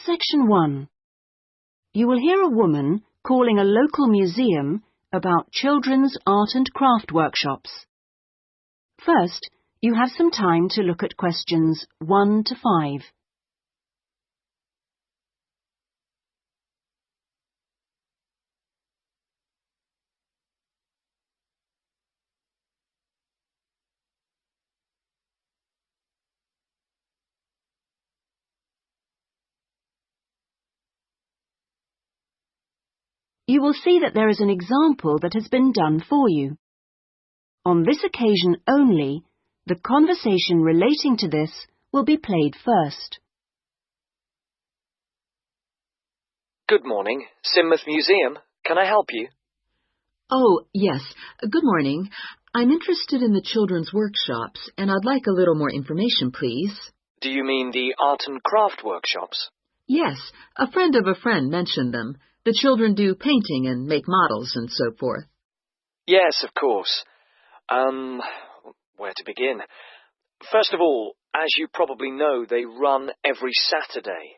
Section 1. You will hear a woman calling a local museum about children's art and craft workshops. First, you have some time to look at questions 1 to 5. You will see that there is an example that has been done for you. On this occasion only, the conversation relating to this will be played first. Good morning, Sidmouth Museum. Can I help you? Oh, yes. Good morning. I'm interested in the children's workshops, and I'd like a little more information, please. Do you mean the art and craft workshops? Yes, a friend of a friend mentioned them. The children do painting and make models and so forth. Yes, of course. Where to begin? First of all, as you probably know, they run every Saturday.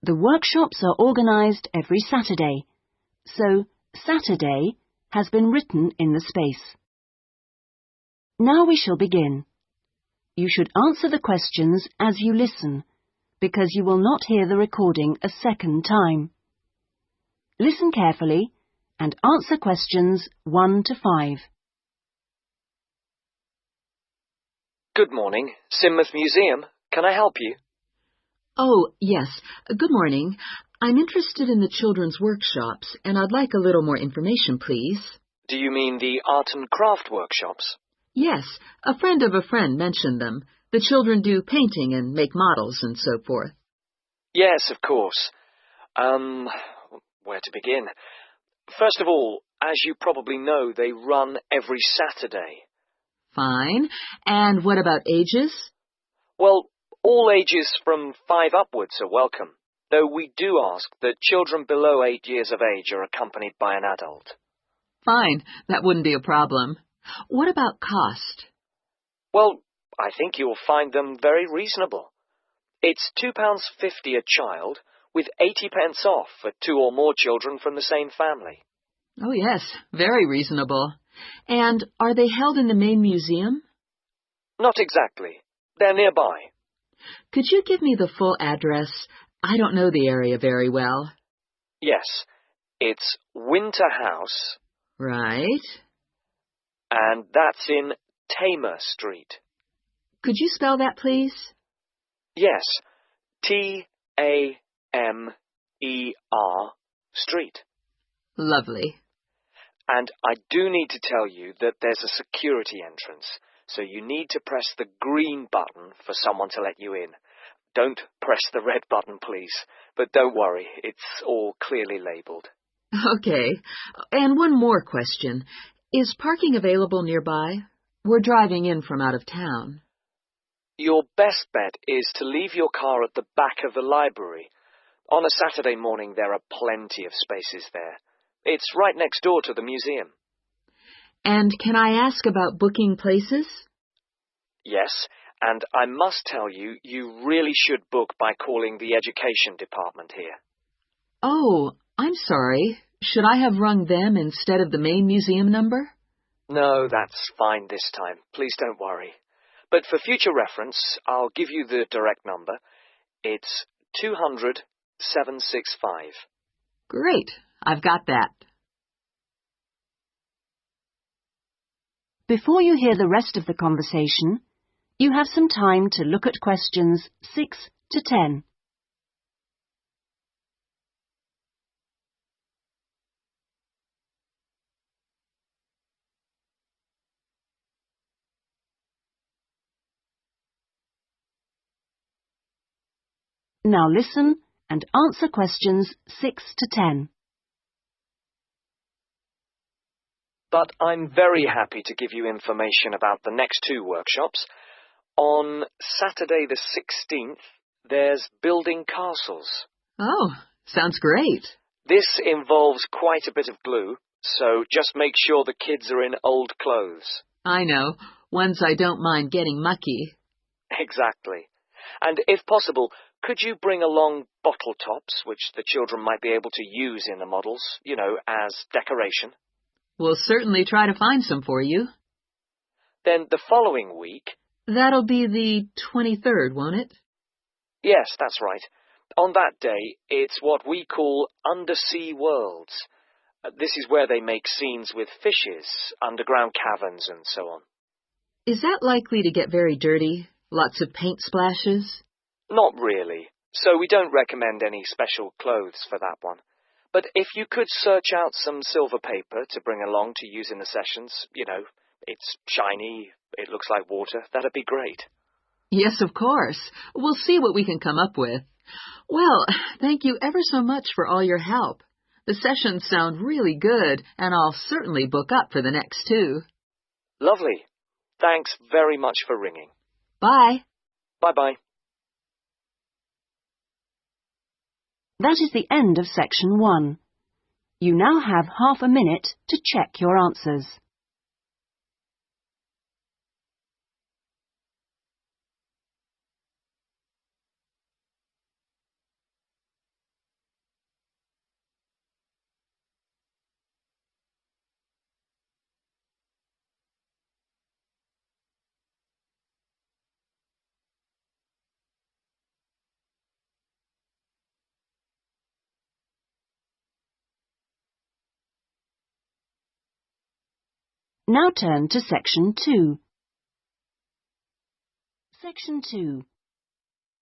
The workshops are organised every Saturday, so Saturday has been written in the space. Now we shall begin. You should answer the questions as you listen, because you will not hear the recording a second time. Listen carefully and answer questions 1 to 5. Good morning, Sidmouth Museum. Can I help you? Oh, yes. Good morning. I'm interested in the children's workshops, and I'd like a little more information, please. Do you mean the art and craft workshops? Yes, a friend of a friend mentioned them. The children do painting and make models and so forth. Yes, of course. Where to begin? First of all, as you probably know, they run every Saturday. Fine. And what about ages? Well, all ages from 5 upwards are welcome, though we do ask that children below 8 years of age are accompanied by an adult. Fine. That wouldn't be a problem. What about cost? Well, I think you'll find them very reasonable. It's £2.50 a child, with 80p off for 2 or more children from the same family. Oh, yes. Very reasonable. And are they held in the main museum? Not exactly. They're nearby. Could you give me the full address? I don't know the area very well. Yes. It's Winter House. Right. And that's in Tamer Street. Could you spell that, please? Yes. Tamer Street. Lovely. And I do need to tell you that there's a security entrance, so you need to press the green button for someone to let you in. Don't press the red button, please. But don't worry, it's all clearly labelled. Okay. And one more question. Is parking available nearby? We're driving in from out of town. Your best bet is to leave your car at the back of the library. On a Saturday morning, there are plenty of spaces there. It's right next door to the museum. And can I ask about booking places? Yes, and I must tell you, you really should book by calling the education department here. Oh, I'm sorry. Should I have rung them instead of the main museum number? No, that's fine this time. Please don't worry. But for future reference, I'll give you the direct number. It's 200 765. Great. I've got that. Before you hear the rest of the conversation, you have some time to look at questions 6 to 10. Now listen and answer questions 6 to 10. But I'm very happy to give you information about the next 2 workshops. On Saturday the 16th, there's building castles. Oh, sounds great. This involves quite a bit of glue, so just make sure the kids are in old clothes. I know. Ones I don't mind getting mucky. Exactly. And if possible, could you bring along bottle tops, which the children might be able to use in the models, as decoration? We'll certainly try to find some for you. Then the following week... That'll be the 23rd, won't it? Yes, that's right. On that day, it's what we call undersea worlds. This is where they make scenes with fishes, underground caverns, and so on. Is that likely to get very dirty? Lots of paint splashes? Not really. So we don't recommend any special clothes for that one. But if you could search out some silver paper to bring along to use in the sessions, it's shiny, it looks like water, that'd be great. Yes, of course. We'll see what we can come up with. Well, thank you ever so much for all your help. The sessions sound really good, and I'll certainly book up for the next 2. Lovely. Thanks very much for ringing. Bye. Bye-bye. That is the end of section 1. You now have half a minute to check your answers. Now turn to section 2. Section 2.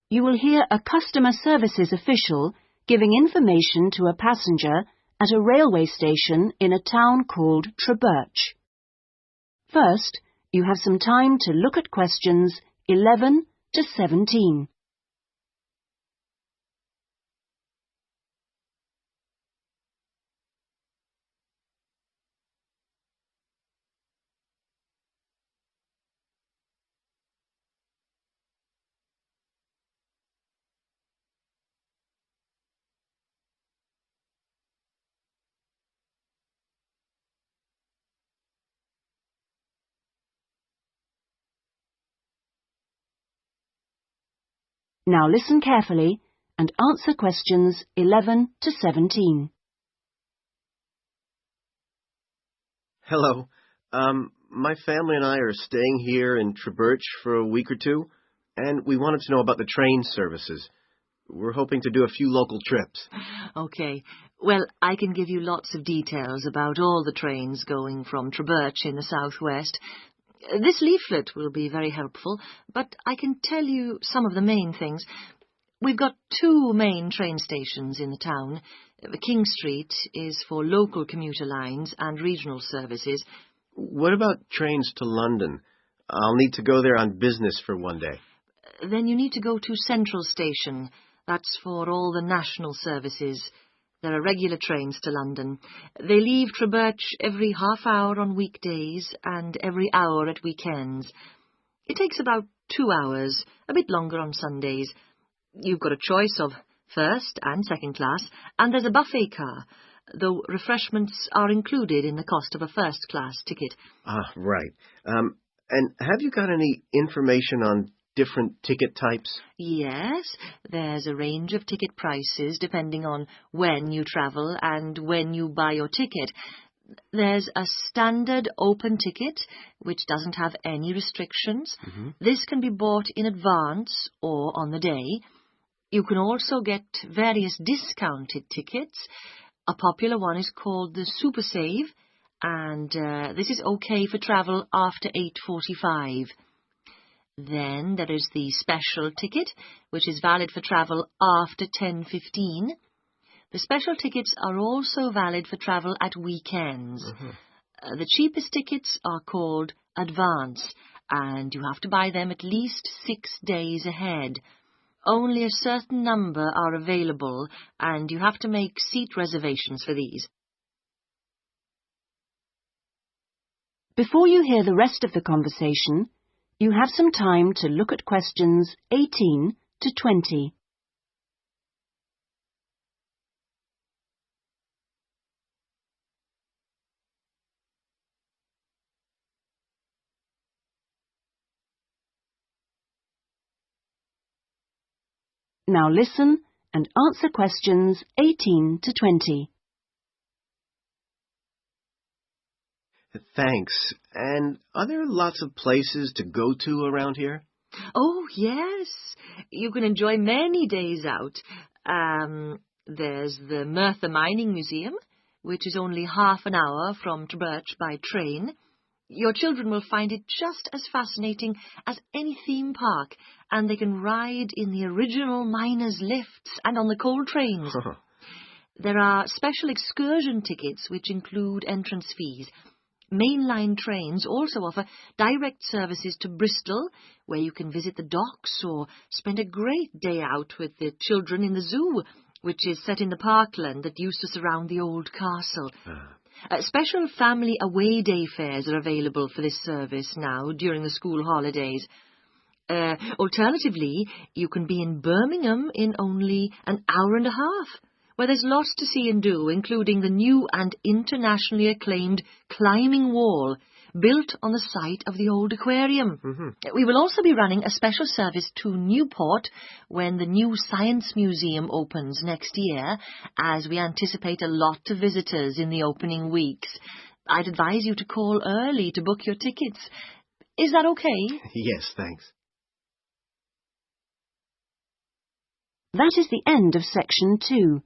You will hear a customer services official giving information to a passenger at a railway station in a town called Trebirch. First, you have some time to look at questions 11 to 17. Now listen carefully and answer questions 11 to 17. Hello. My family and I are staying here in Trebirch for a week or 2, and we wanted to know about the train services. We're hoping to do a few local trips. Okay. Well, I can give you lots of details about all the trains going from Trebirch in the southwest. This leaflet will be very helpful, but I can tell you some of the main things. We've got 2 main train stations in the town. King Street is for local commuter lines and regional services. What about trains to London? I'll need to go there on business for one day. Then you need to go to Central Station. That's for all the national services. There are regular trains to London. They leave Trebirch every half hour on weekdays and every hour at weekends. It takes about 2 hours, a bit longer on Sundays. You've got a choice of first and second class, and there's a buffet car, though refreshments are included in the cost of a first-class ticket. Ah, right. And have you got any information on different ticket types? Yes, there's a range of ticket prices depending on when you travel and when you buy your ticket. There's a standard open ticket, which doesn't have any restrictions. This can be bought in advance or on the day. You can also get various discounted tickets. A popular one is called the Super Save, and this is okay for travel after 8:45. Then there is the special ticket, which is valid for travel after 10:15. The special tickets are also valid for travel at weekends. The cheapest tickets are called advance, and you have to buy them at least 6 days ahead. Only a certain number are available, and you have to make seat reservations for these. Before you hear the rest of the conversation, you have some time to look at questions 18 to 20. Now listen and answer questions 18 to 20. Thanks. And are there lots of places to go to around here? Oh, yes. You can enjoy many days out. There's the Merthyr Mining Museum, which is only half an hour from Trubirch by train. Your children will find it just as fascinating as any theme park, and they can ride in the original miners' lifts and on the coal trains. There are special excursion tickets which include entrance fees. Mainline trains also offer direct services to Bristol, where you can visit the docks or spend a great day out with the children in the zoo, which is set in the parkland that used to surround the old castle. Special family away day fares are available for this service now during the school holidays. Alternatively, you can be in Birmingham in only an hour and a half, where there's lots to see and do, including the new and internationally acclaimed climbing wall, built on the site of the old aquarium. We will also be running a special service to Newport when the new Science Museum opens next year, as we anticipate a lot of visitors in the opening weeks. I'd advise you to call early to book your tickets. Is that okay? Yes, thanks. That is the end of section 2.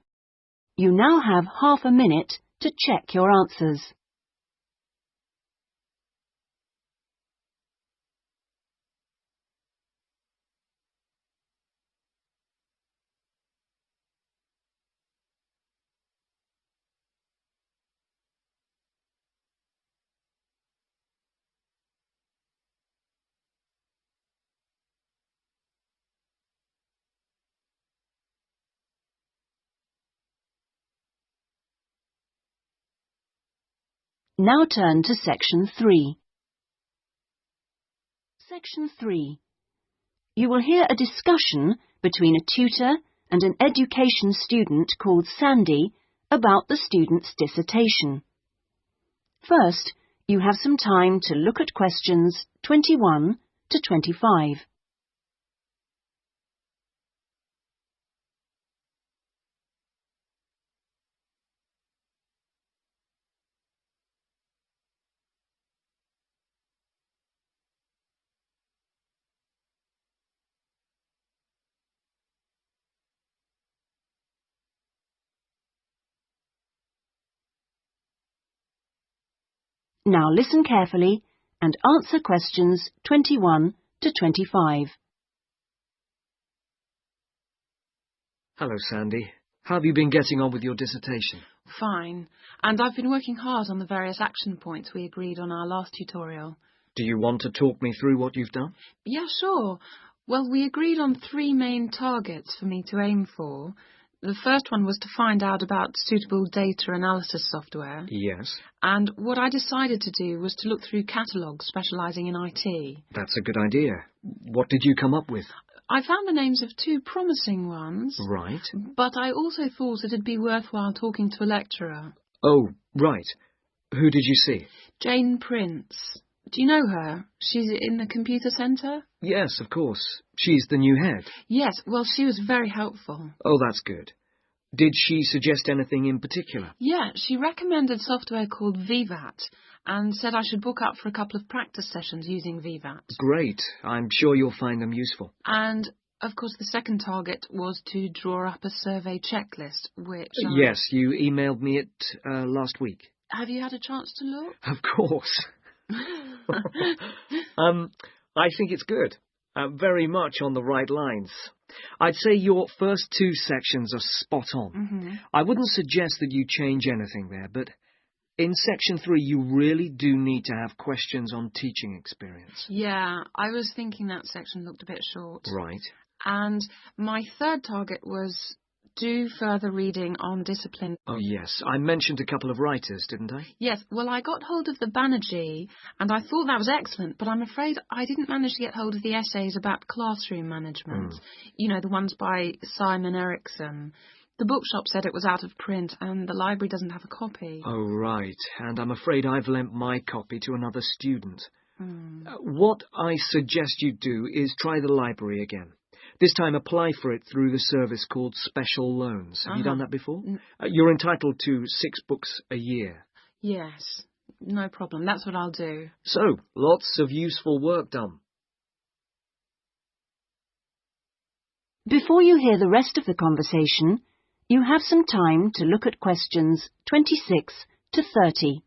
You now have half a minute to check your answers. Now turn to section 3. Section 3. You will hear a discussion between a tutor and an education student called Sandy about the student's dissertation. First, you have some time to look at questions 21 to 25. Now listen carefully and answer questions 21 to 25. Hello, Sandy. How have you been getting on with your dissertation? Fine. And I've been working hard on the various action points we agreed on our last tutorial. Do you want to talk me through what you've done? Yeah, sure. Well, we agreed on 3 main targets for me to aim for. The first one was to find out about suitable data analysis software. Yes. And what I decided to do was to look through catalogues specialising in IT. That's a good idea. What did you come up with? I found the names of 2 promising ones. Right. But I also thought it'd be worthwhile talking to a lecturer. Oh, right. Who did you see? Jane Prince. Do you know her? She's in the computer centre? Yes, of course. She's the new head. Yes, well, she was very helpful. Oh, that's good. Did she suggest anything in particular? Yeah, she recommended software called VVAT and said I should book up for a couple of practice sessions using VVAT. Great. I'm sure you'll find them useful. And, of course, the second target was to draw up a survey checklist, which... Yes, you emailed me it last week. Have you had a chance to look? Of course. I think it's good. Very much on the right lines. I'd say your first 2 sections are spot on. I wouldn't suggest that you change anything there, but in section 3 you really do need to have questions on teaching experience. Yeah, I was thinking that section looked a bit short. Right. And my third target was do further reading on discipline. Oh, yes. I mentioned a couple of writers, didn't I? Yes. Well, I got hold of the Banerjee, and I thought that was excellent, but I'm afraid I didn't manage to get hold of the essays about classroom management. You know, the ones by Simon Erickson. The bookshop said it was out of print, and the library doesn't have a copy. Oh, right. And I'm afraid I've lent my copy to another student. What I suggest you do is try the library again. This time apply for it through the service called Special Loans. Have you done that before? You're entitled to 6 books a year. Yes, no problem. That's what I'll do. So, lots of useful work done. Before you hear the rest of the conversation, you have some time to look at questions 26 to 30.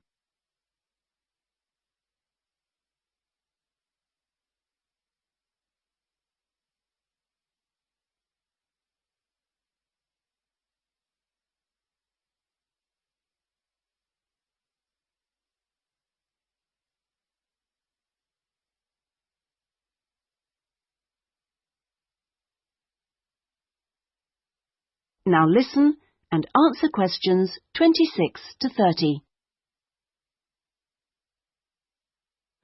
Now listen and answer questions 26 to 30.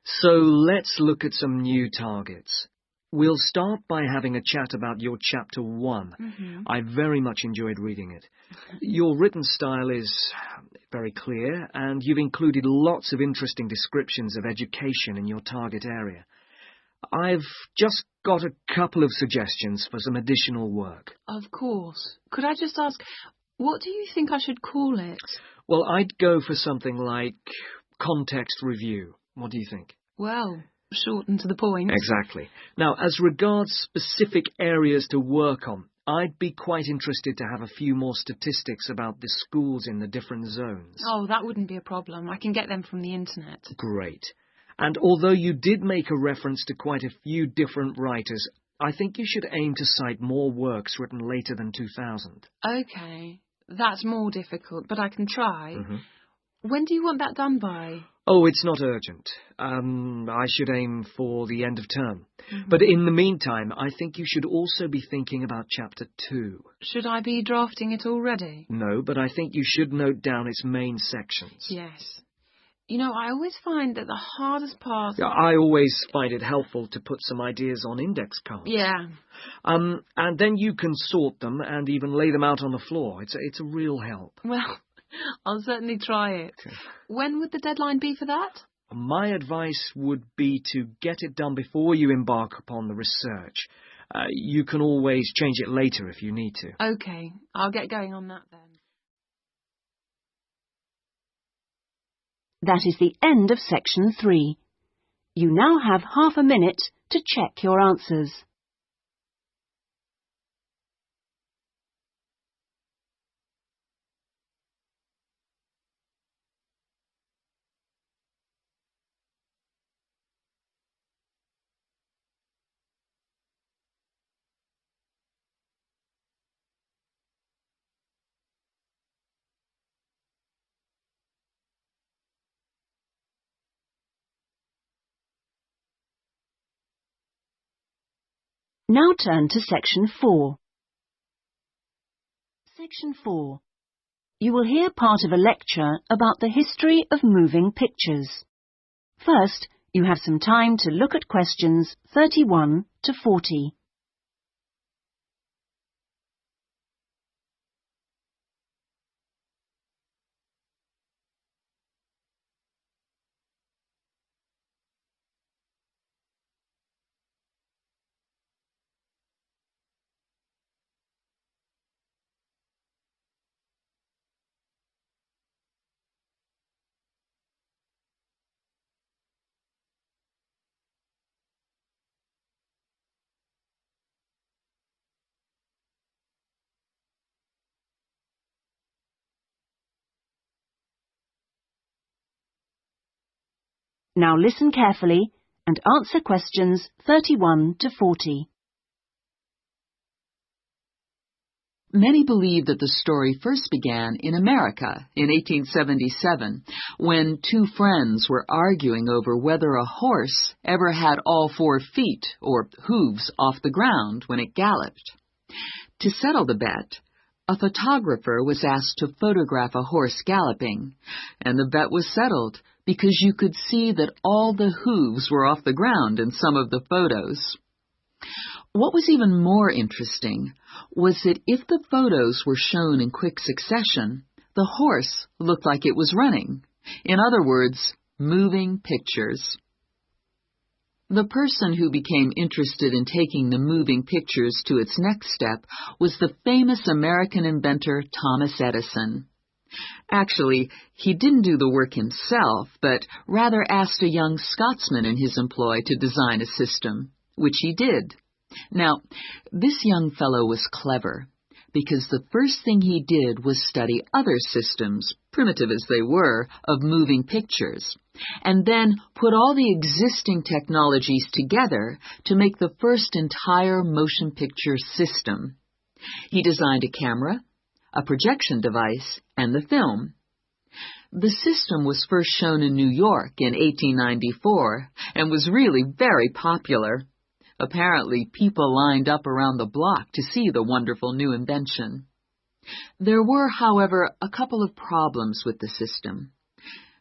So let's look at some new targets. We'll start by having a chat about your Chapter 1. I very much enjoyed reading it. Your written style is very clear, and you've included lots of interesting descriptions of education in your target area. I've just got a couple of suggestions for some additional work. Of course. Could I just ask, what do you think I should call it? Well, I'd go for something like context review. What do you think? Well, short and to the point. Exactly. Now, as regards specific areas to work on, I'd be quite interested to have a few more statistics about the schools in the different zones. Oh, that wouldn't be a problem. I can get them from the internet. Great. And although you did make a reference to quite a few different writers, I think you should aim to cite more works written later than 2000. OK. That's more difficult, but I can try. When do you want that done by? Oh, it's not urgent. I should aim for the end of term. But in the meantime, I think you should also be thinking about Chapter 2. Should I be drafting it already? No, but I think you should note down its main sections. Yes. You know, I always find that the hardest part... I always find it helpful to put some ideas on index cards. Yeah. And then you can sort them and even lay them out on the floor. It's a real help. Well, I'll certainly try it. Okay. When would the deadline be for that? My advice would be to get it done before you embark upon the research. You can always change it later if you need to. OK, I'll get going on that then. That is the end of section 3. You now have half a minute to check your answers. Now turn to section 4. Section 4. You will hear part of a lecture about the history of moving pictures. First, you have some time to look at questions 31 to 40. Now listen carefully and answer questions 31 to 40. Many believe that the story first began in America in 1877, when 2 friends were arguing over whether a horse ever had all 4 feet, or hooves, off the ground when it galloped. To settle the bet, a photographer was asked to photograph a horse galloping, and the bet was settled because you could see that all the hooves were off the ground in some of the photos. What was even more interesting was that if the photos were shown in quick succession, the horse looked like it was running. In other words, moving pictures. The person who became interested in taking the moving pictures to its next step was the famous American inventor Thomas Edison. Actually, he didn't do the work himself, but rather asked a young Scotsman in his employ to design a system, which he did. Now, this young fellow was clever, because the first thing he did was study other systems, primitive as they were, of moving pictures, and then put all the existing technologies together to make the first entire motion picture system. He designed a camera, a projection device, and the film. The system was first shown in New York in 1894 and was really very popular. Apparently, people lined up around the block to see the wonderful new invention. There were, however, a couple of problems with the system.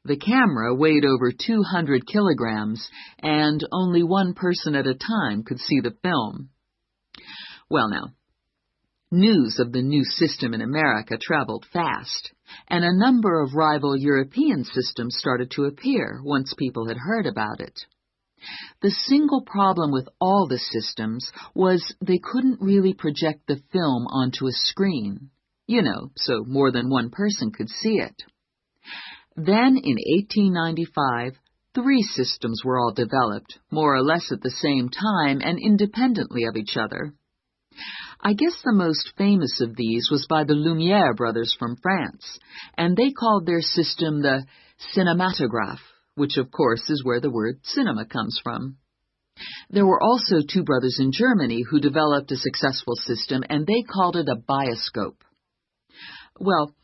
The camera weighed over 200 kilograms, and only one person at a time could see the film. Well now, news of the new system in America traveled fast, and a number of rival European systems started to appear once people had heard about it. The single problem with all the systems was they couldn't really project the film onto a screen, so more than one person could see it. Then, in 1895, 3 systems were all developed, more or less at the same time and independently of each other. I guess the most famous of these was by the Lumière brothers from France, and they called their system the cinematograph, which of course is where the word cinema comes from. There were also 2 brothers in Germany who developed a successful system, and they called it a bioscope. Well,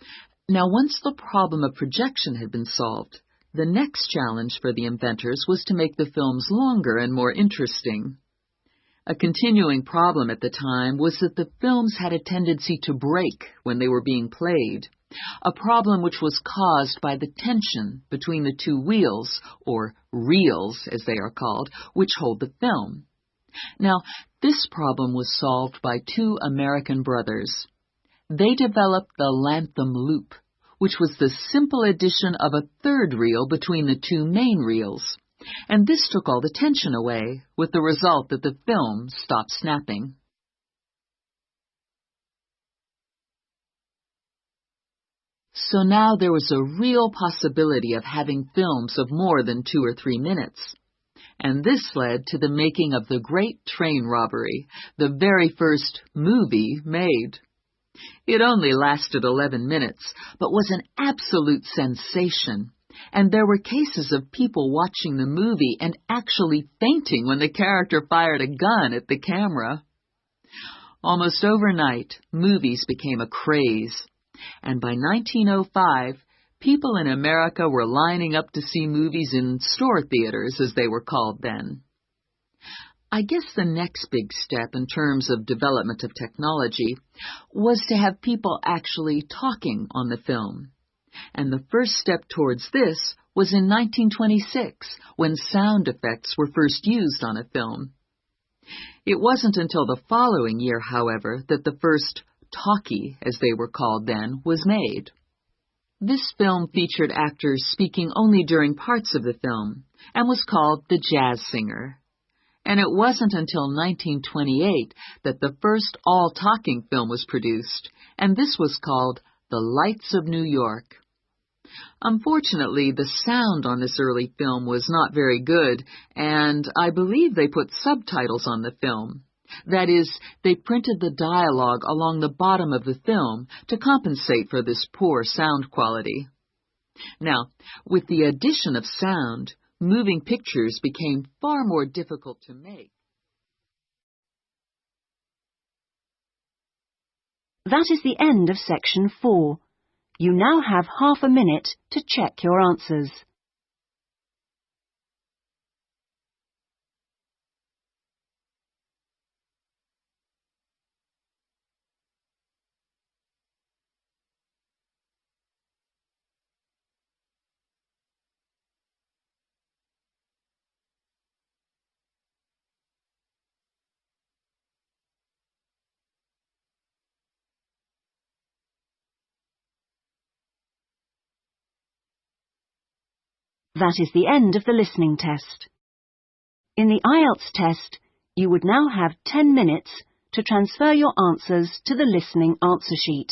now once the problem of projection had been solved, the next challenge for the inventors was to make the films longer and more interesting. A continuing problem at the time was that the films had a tendency to break when they were being played, a problem which was caused by the tension between the 2 wheels, or reels as they are called, which hold the film. Now, this problem was solved by 2 American brothers. They developed the Lantham loop, which was the simple addition of a 3rd reel between the 2 main reels, and this took all the tension away, with the result that the film stopped snapping. So now there was a real possibility of having films of more than 2 or 3 minutes. And this led to the making of the Great Train Robbery, the very first movie made. It only lasted 11 minutes, but was an absolute sensation, and there were cases of people watching the movie and actually fainting when the character fired a gun at the camera. Almost overnight, movies became a craze, and by 1905, people in America were lining up to see movies in store theaters, as they were called then. I guess the next big step in terms of development of technology was to have people actually talking on the film. And the first step towards this was in 1926, when sound effects were first used on a film. It wasn't until the following year, however, that the first talkie, as they were called then, was made. This film featured actors speaking only during parts of the film, and was called The Jazz Singer. And it wasn't until 1928 that the first all-talking film was produced, and this was called The Lights of New York. Unfortunately, the sound on this early film was not very good, and I believe they put subtitles on the film. That is, they printed the dialogue along the bottom of the film to compensate for this poor sound quality. Now, with the addition of sound, moving pictures became far more difficult to make. That is the end of section 4. You now have half a minute to check your answers. That is the end of the listening test. In the IELTS test, you would now have 10 minutes to transfer your answers to the listening answer sheet.